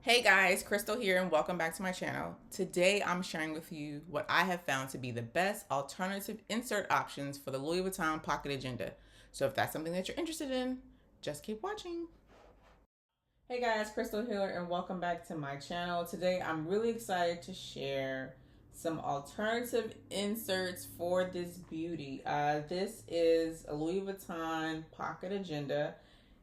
Hey guys, Crystal here and welcome back to my channel. Today I'm sharing with you what I have found to be the best alternative insert options for the Louis Vuitton pocket agenda. So if that's something that you're interested in, just keep watching. Hey guys, Crystal here and welcome back to my channel. Today I'm really excited to share some alternative inserts for this beauty. This is a Louis Vuitton pocket agenda.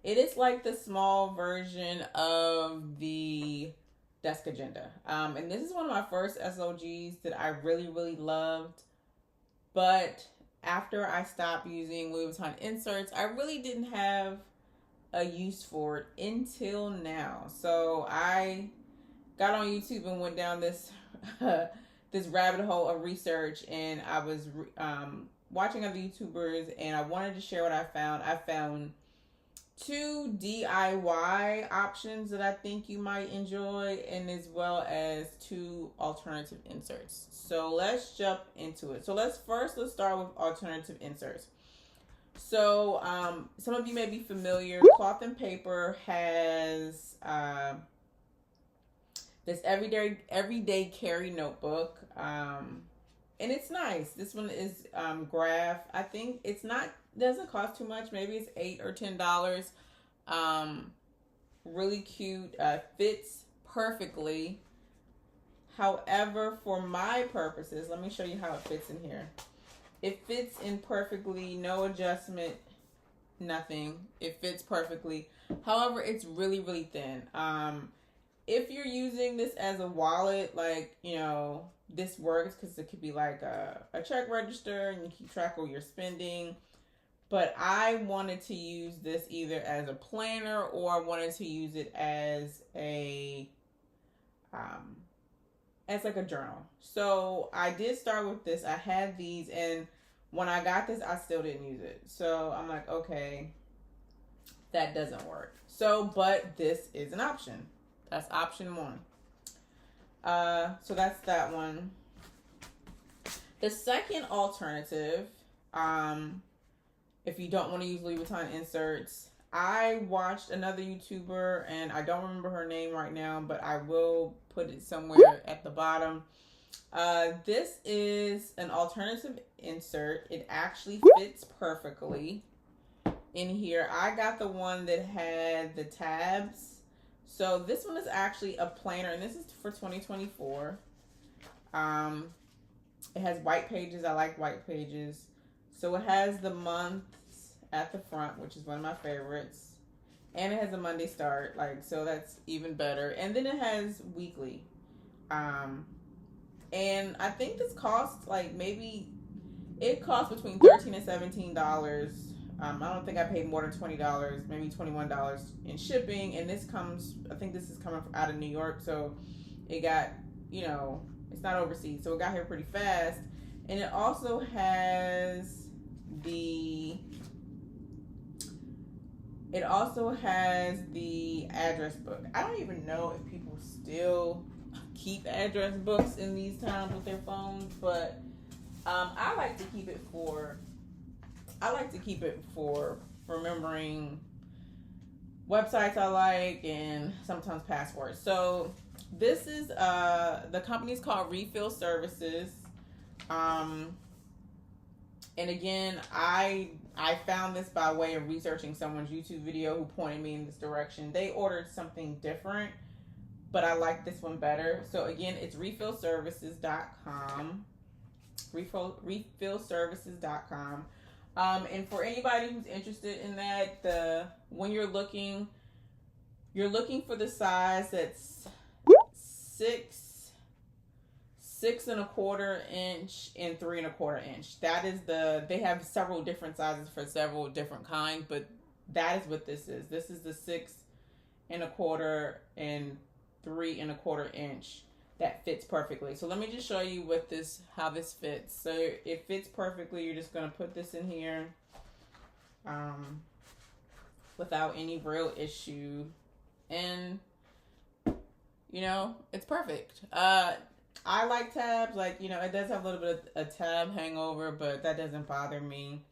It is like the small version of the desk agenda. And this is one of my first SOGs that I really loved. But after I stopped using Louis Vuitton inserts, I really didn't have a use for it until now. So I got on YouTube and went down this this rabbit hole of research, and I was watching other YouTubers, and I wanted to share what I found. I found two DIY options that I think you might enjoy, and as well as two alternative inserts. So let's jump into it. So let's start with alternative inserts. So some of you may be familiar. Cloth and Paper has this everyday carry notebook, and it's nice. This one is graph. I think doesn't cost too much. Maybe it's $8 or $10. Really cute. Fits perfectly. However, for my purposes, let me show you how it fits in here. It fits in perfectly, no adjustment, nothing. It fits perfectly. However, it's really thin. If you're using this as a wallet, like, this works because it could be like a check register and you keep track of your spending. But I wanted to use this either as a planner, or I wanted to use it as like a journal. So I did start with this. I had these, and when I got this, I still didn't use it. So I'm like, okay, that doesn't work. But this is an option. That's option one. So that's that one. The second alternative, if you don't want to use Louis Vuitton inserts, I watched another YouTuber, and I don't remember her name right now, but I will put it somewhere at the bottom. This is an alternative insert. It actually fits perfectly in here. I got the one that had the tabs. So this one is actually a planner, and this is for 2024. It has white pages. I like white pages. So it has the months at the front, which is one of my favorites. And it has a Monday start, so that's even better. And then it has weekly. And I think this costs it costs between $13 and $17. I don't think I paid more than $20, maybe $21 in shipping. And I think this is coming out of New York. So it got, it's not overseas. So it got here pretty fast. And it also has the address book. I don't even know if people still keep address books in these times with their phones, but I like to keep it for remembering websites I like, and sometimes passwords. So this is the company's called Refill Services. And again, I found this by way of researching someone's YouTube video who pointed me in this direction. They ordered something different, but I like this one better. So again, it's refillservices.com. Refillservices.com. And for anybody who's interested in that, when you're looking for the size that's 6.25 inch and 3.25 inch. They have several different sizes for several different kinds, but that is what this is. This is the 6.25 and 3.25 inch that fits perfectly. So let me just show you how this fits. So it fits perfectly. You're just gonna put this in here, without any real issue, and it's perfect. I like tabs. It does have a little bit of a tab hangover, but that doesn't bother me.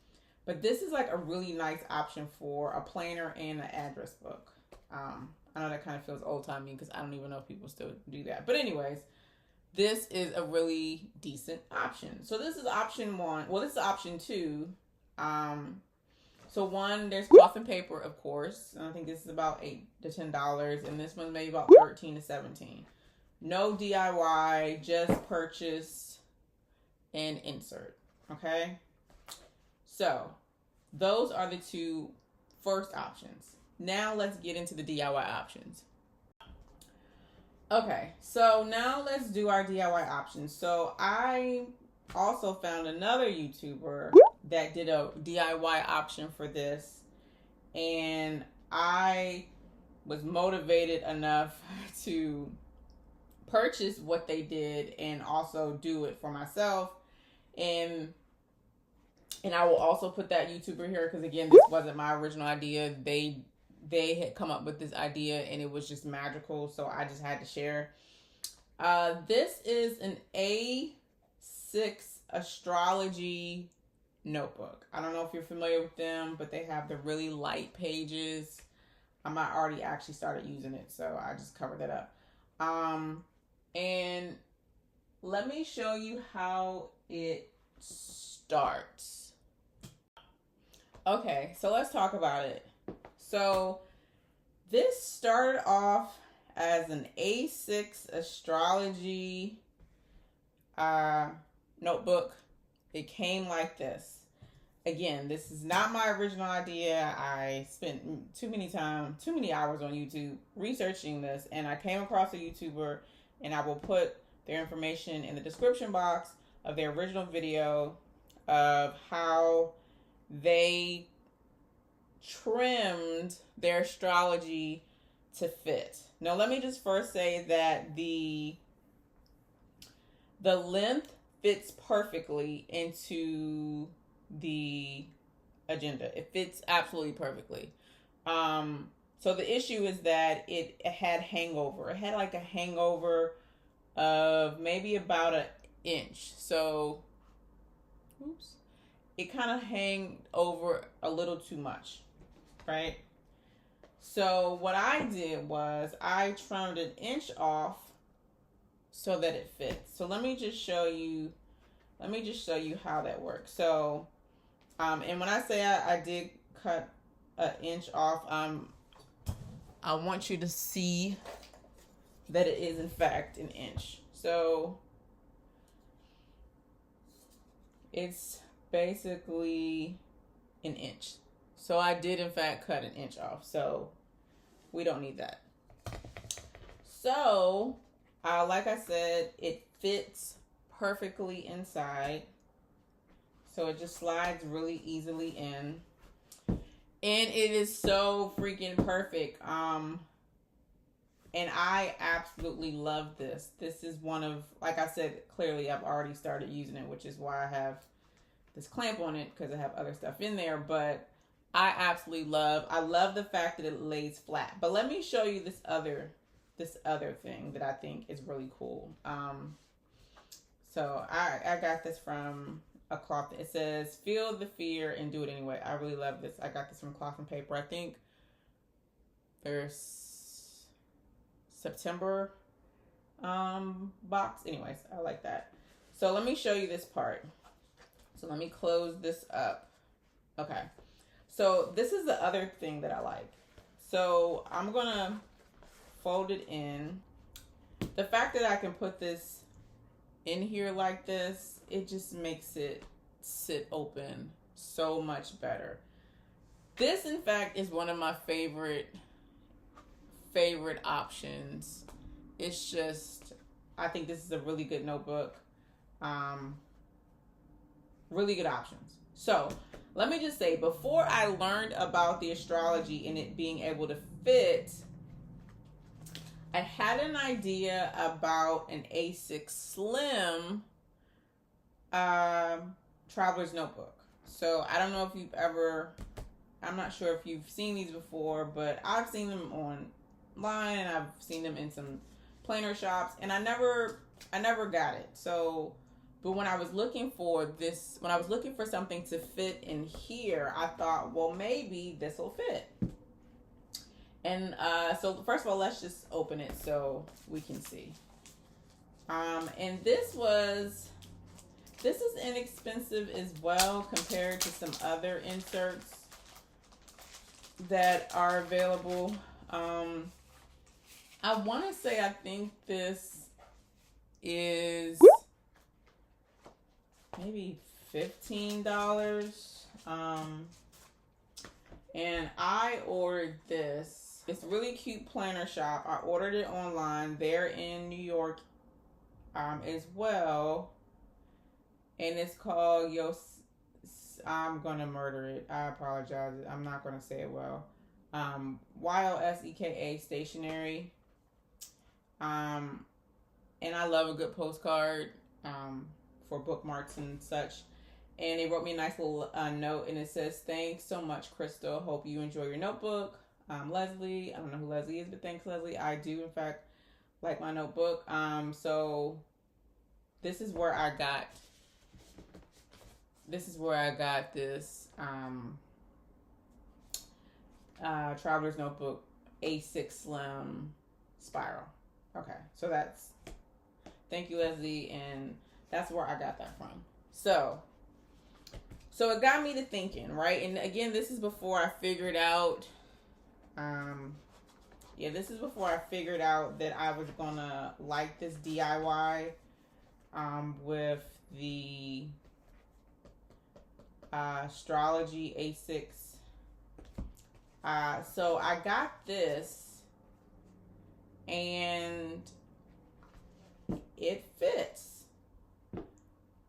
But this is a really nice option for a planner and an address book. I know that kind of feels old-timey because I don't even know if people still do that. But anyways, this is a really decent option. So this is option one. Well, this is option two. So one, there's cloth and paper, of course. And I think this is about $8 to $10. And this one's maybe about $13 to $17. No DIY, just purchase and insert. Okay? So those are the two first options. Now let's get into the DIY options. Okay, so now let's do our DIY options. So I also found another YouTuber that did a DIY option for this, and I was motivated enough to purchase what they did and also do it for myself. And I will also put that YouTuber here because, again, this wasn't my original idea. They had come up with this idea and it was just magical, so I just had to share. This is an A6 astrology notebook. I don't know if you're familiar with them, but they have the really light pages. I might already actually started using it, so I just covered that up. And let me show you how it starts. Okay, so let's talk about it. So this started off as an A6 astrology notebook. It came like this. Again, this is not my original idea. I spent too many hours on YouTube researching this, and I came across a YouTuber, and I will put their information in the description box of their original video of how they trimmed their astrology to fit. Now, let me just first say that the length fits perfectly into the agenda. It fits absolutely perfectly. So the issue is that it had hangover. It had like a hangover of maybe about an inch. So, oops. It kind of hang over a little too much, right? So what I did was I trimmed an inch off so that it fits. So let me just show you how that works. So, and when I say I did cut an inch off, I want you to see that it is in fact an inch. So it's basically an inch. So I did in fact cut an inch off. So we don't need that. So, like I said, it fits perfectly inside. So it just slides really easily in. And it is so freaking perfect. And I absolutely love this. This is one of, like I said, clearly I've already started using it, which is why I have this clamp on it, because I have other stuff in there. But I absolutely love the fact that it lays flat. But let me show you this other thing that I think is really cool. So I got this from a cloth. It says, "Feel the fear and do it anyway." I really love this. I got this from Cloth and Paper. I think there's September box. Anyways, I like that. So let me show you this part. So let me close this up. Okay. So this is the other thing that I like. So I'm gonna fold it in. The fact that I can put this in here like this, it just makes it sit open so much better. This, in fact, is one of my favorite options. It's just, I think this is a really good notebook. Really good options. So let me just say, before I learned about the astrology and it being able to fit, I had an idea about an A6 Slim traveler's notebook. So I don't know if you've ever, I'm not sure if you've seen these before, but I've seen them online and I've seen them in some planner shops, and I never got it. So, but when I was looking for something to fit in here, I thought, well, maybe this will fit. And so first of all, let's just open it so we can see. And this is inexpensive as well compared to some other inserts that are available. I want to say I think this is maybe $15. And I ordered this. It's a really cute planner shop. I ordered it online. They're in New York as well. And it's called I'm gonna murder it. I apologize. I'm not gonna say it well. YOSEKA Stationery. And I love a good postcard for bookmarks and such. And they wrote me a nice little note, and it says, "Thanks so much, Crystal. Hope you enjoy your notebook. Leslie." I don't know who Leslie is, but thanks, Leslie. I do, in fact, like my notebook. So this is where I got this Traveler's Notebook A6 Slim Spiral. Okay, so thank you, Leslie, and that's where I got that from. So it got me to thinking, right? And again, this is before I figured out, this is before I figured out that I was gonna like this DIY with the Astrology A6. So I got this, and it fits.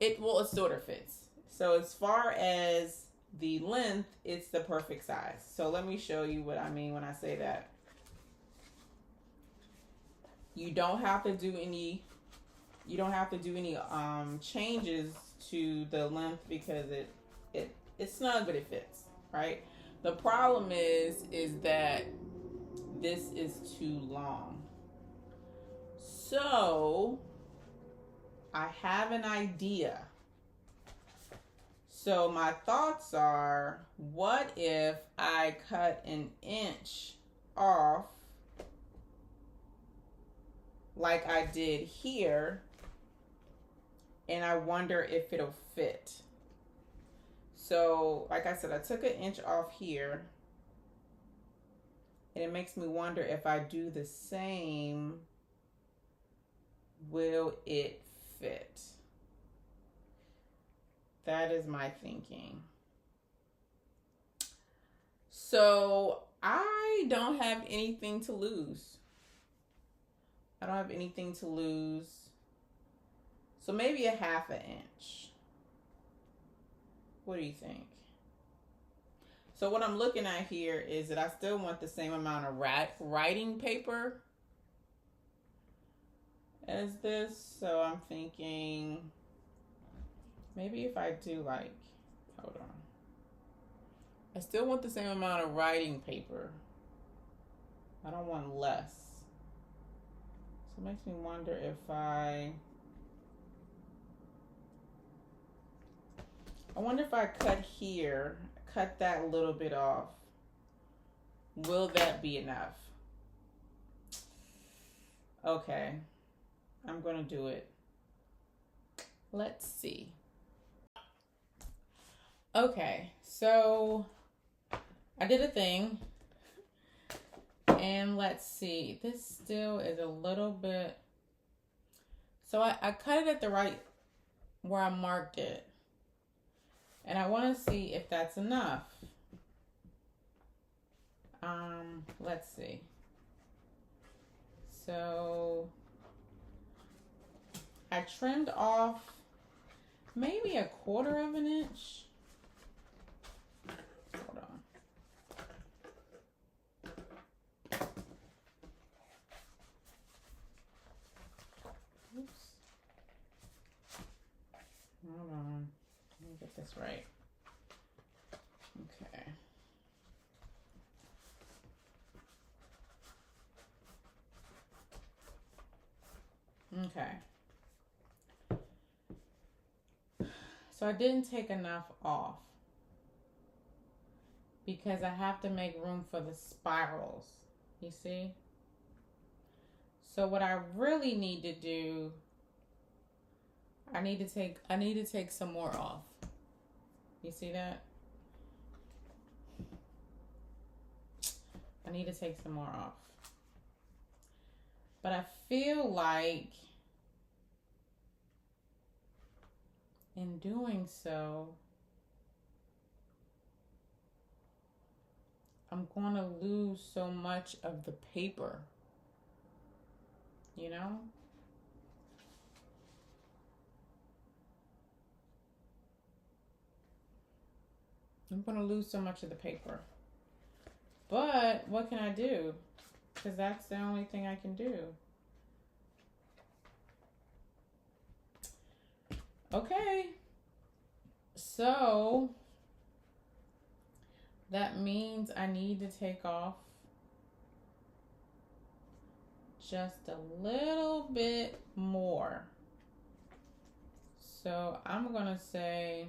It sort of fits. So as far as the length, it's the perfect size. So let me show you what I mean when I say that. You don't have to do any changes to the length because it's snug, but it fits, right? The problem is that this is too long. So I have an idea. So my thoughts are, what if I cut an inch off like I did here, and I wonder if it'll fit. So like I said, I took an inch off here, and it makes me wonder if I do the same, will it fit? That is my thinking. So I don't have anything to lose. So maybe a half an inch. What do you think? So what I'm looking at here is that I still want the same amount of writing paper as this. So I'm thinking maybe if I do hold on. I still want the same amount of writing paper. I don't want less. So it makes me wonder if I wonder if I cut that little bit off. Will that be enough? Okay, I'm gonna do it. Let's see. Okay, so I did a thing, and let's see. This still is a little bit. So I cut it at the right where I marked it. And I want to see if that's enough. Let's see. So I trimmed off maybe 1/4 of an inch. Hold on. Oops. Hold on. Let me get this right. Okay. Okay. So I didn't take enough off because I have to make room for the spirals. You see? So what I really need to do, I need to take some more off. You see that? I need to take some more off. But I feel like in doing so, I'm going to lose so much of the paper, you know? I'm going to lose so much of the paper. But what can I do? Because that's the only thing I can do. Okay. So that means I need to take off just a little bit more. So I'm going to say,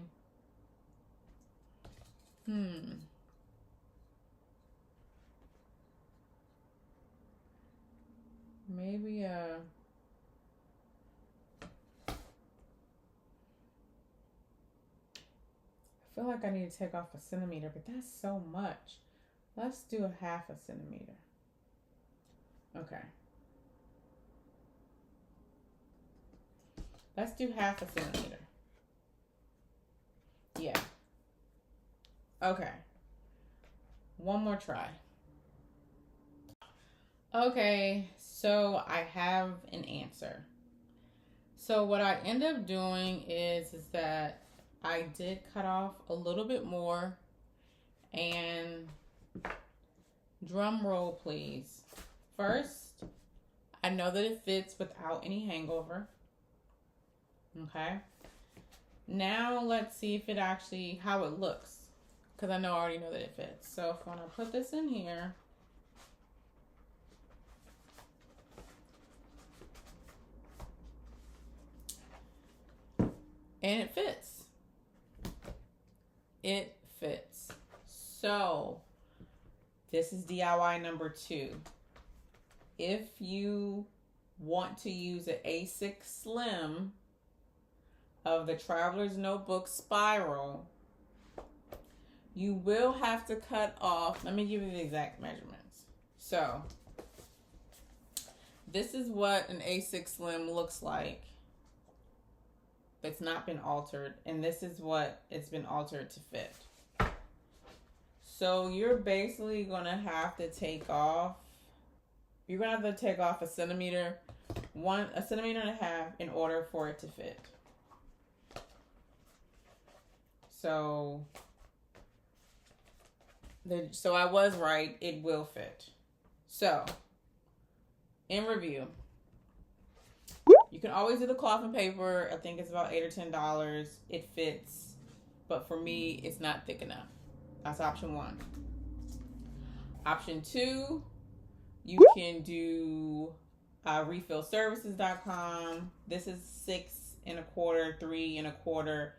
maybe I feel like I need to take off a centimeter, but that's so much. Let's do a half a centimeter. Okay. Let's do half a centimeter. Yeah. Okay. One more try. Okay, so I have an answer. So what I end up doing is that I did cut off a little bit more, and drum roll please. First, I know that it fits without any hangover. Okay. Now let's see if it actually, how it looks. Because I already know that it fits. So if I want to put this in here. And it fits. It fits. So this is DIY number 2. If you want to use an A6 Slim of the Traveler's Notebook Spiral, you will have to cut off, let me give you the exact measurements. So this is what an A6 Slim looks like. It's not been altered, and this is what it's been altered to fit. So you're basically gonna have to take off, you're gonna have to take off a centimeter, a centimeter and a half in order for it to fit. So I was right, it will fit. So, in review, you can always do the cloth and paper. I think it's about $8 or $10. It fits, but for me, it's not thick enough. That's option 1. Option 2, you can do refillservices.com. This is 6 1/4, 3 1/4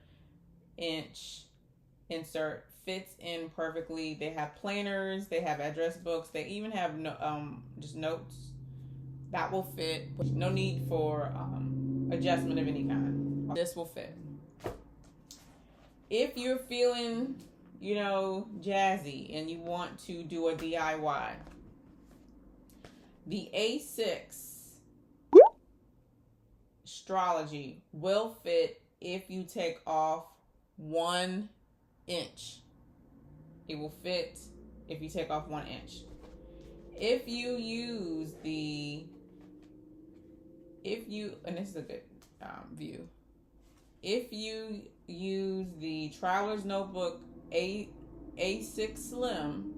inch insert. Fits in perfectly. They have planners, they have address books, they even have just notes that will fit. No need for adjustment of any kind. This will fit. If you're feeling, jazzy and you want to do a DIY, the A6 STALOGY will fit if you take off 1 inch. It will fit if you take off 1 inch. If you use and this is a good view. If you use the Traveler's Notebook A6 Slim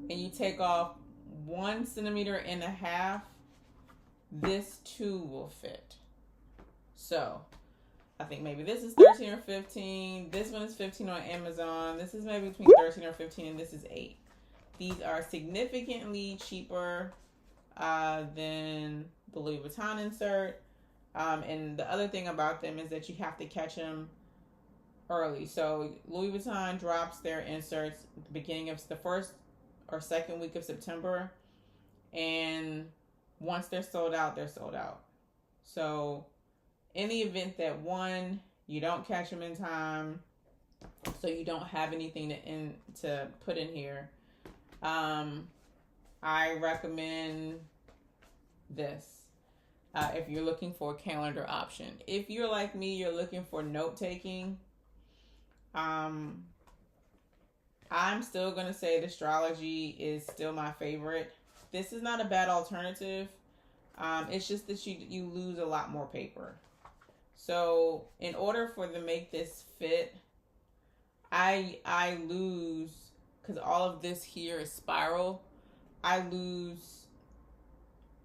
and you take off 1.5 centimeters, this too will fit. So I think maybe this is 13 or 15. This one is 15 on Amazon. This is maybe between 13 or 15, and this is 8. These are significantly cheaper than the Louis Vuitton insert. And the other thing about them is that you have to catch them early. So Louis Vuitton drops their inserts at the beginning of the first or second week of September. And once they're sold out, they're sold out. So in the event that one, you don't catch them in time, so you don't have anything to put in here, I recommend this. If you're looking for a calendar option. If you're like me, you're looking for note-taking, I'm still going to say the STALOGY is still my favorite. This is not a bad alternative. It's just that you lose a lot more paper. So in order for to make this fit, I lose, because all of this here is spiral, I lose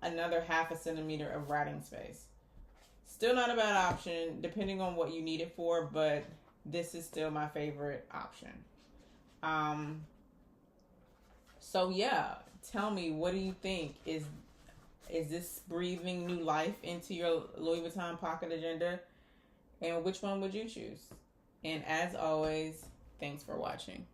another 0.5 centimeter of writing space. Still not a bad option, depending on what you need it for, but this is still my favorite option. So yeah, tell me, what do you think? Is this breathing new life into your Louis Vuitton pocket agenda? And which one would you choose? And as always, thanks for watching.